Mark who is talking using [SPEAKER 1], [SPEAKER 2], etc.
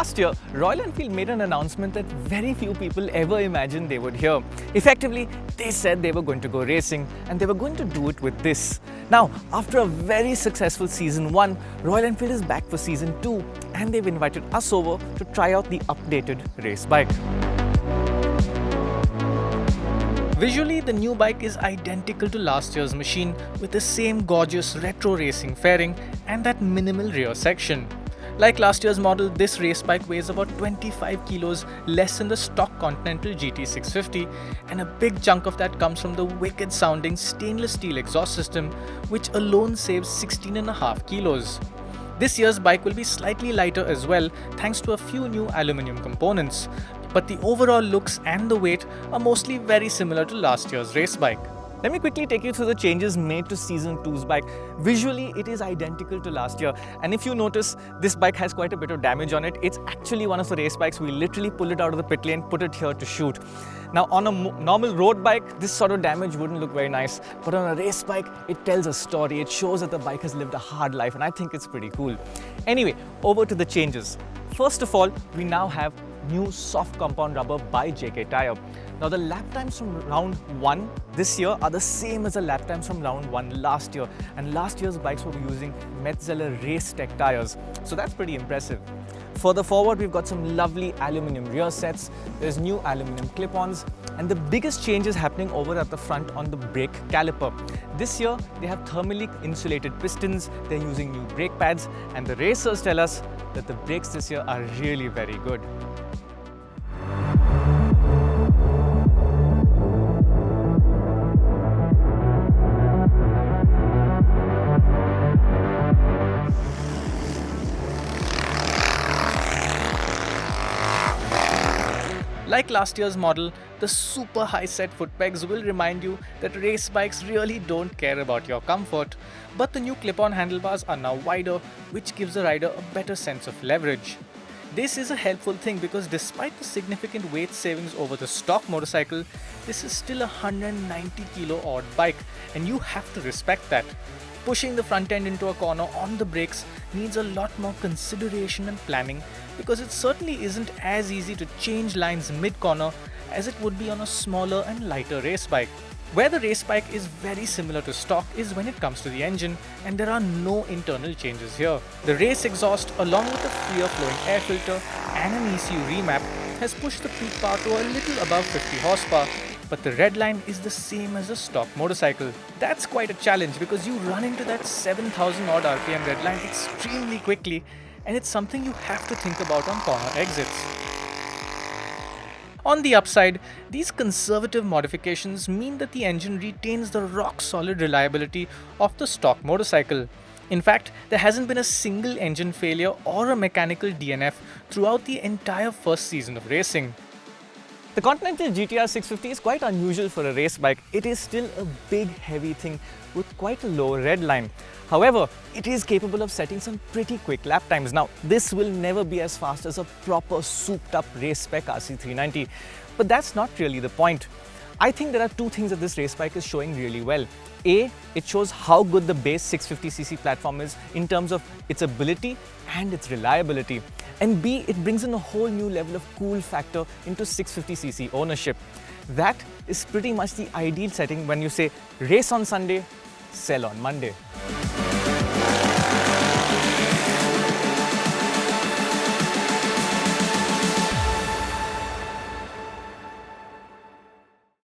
[SPEAKER 1] Last year, Royal Enfield made an announcement that very few people ever imagined they would hear. Effectively, they said they were going to go racing and they were going to do it with this. Now, after a very successful Season 1, Royal Enfield is back for Season 2 and they've invited us over to try out the updated race bike. Visually, the new bike is identical to last year's machine with the same gorgeous retro racing fairing and that minimal rear section. Like last year's model, this race bike weighs about 25 kilos less than the stock Continental GT650, and a big chunk of that comes from the wicked sounding stainless steel exhaust system, which alone saves 16.5 kilos. This year's bike will be slightly lighter as well thanks to a few new aluminium components, but the overall looks and the weight are mostly very similar to last year's race bike. Let me quickly take you through the changes made to Season 2's bike. Visually, it is identical to last year, and if you notice, this bike has quite a bit of damage on it. It's actually one of the race bikes. We literally pulled it out of the pit lane, put it here to shoot. Now, on a normal road bike, this sort of damage wouldn't look very nice, but on a race bike, it tells a story. It shows that the bike has lived a hard life, and I think it's pretty cool. Anyway, over to the changes. First of all, we now have new soft compound rubber by JK Tyre. Now, the lap times from round 1 this year are the same as the lap times from round 1 last year, and last year's bikes were using Metzeler Race Tech tyres, so that's pretty impressive. Further forward, we've got some lovely aluminium rear sets, there's new aluminium clip-ons, and the biggest change is happening over at the front on the brake caliper. This year, they have thermally insulated pistons, they're using new brake pads, and the racers tell us that the brakes this year are really very good. Like last year's model, the super high set foot pegs will remind you that race bikes really don't care about your comfort, but the new clip-on handlebars are now wider, which gives the rider a better sense of leverage. This is a helpful thing because despite the significant weight savings over the stock motorcycle, this is still a 190 kilo odd bike, and you have to respect that. Pushing the front end into a corner on the brakes needs a lot more consideration and planning because it certainly isn't as easy to change lines mid-corner as it would be on a smaller and lighter race bike. Where the race bike is very similar to stock is when it comes to the engine, and there are no internal changes here. The race exhaust, along with a freer flowing air filter and an ECU remap, has pushed the peak power to a little above 50 horsepower, but the red line is the same as a stock motorcycle. That's quite a challenge because you run into that 7,000 odd RPM red line extremely quickly, and it's something you have to think about on corner exits. On the upside, these conservative modifications mean that the engine retains the rock-solid reliability of the stock motorcycle. In fact, there hasn't been a single engine failure or a mechanical DNF throughout the entire first season of racing. The Continental GT-R 650 is quite unusual for a race bike. It is still a big, heavy thing with quite a low red line. However, it is capable of setting some pretty quick lap times. Now, this will never be as fast as a proper souped-up race spec RC390, but that's not really the point. I think there are two things that this race bike is showing really well. A, it shows how good the base 650cc platform is in terms of its ability and its reliability. And B, it brings in a whole new level of cool factor into 650cc ownership. That is pretty much the ideal setting when you say race on Sunday, sell on Monday.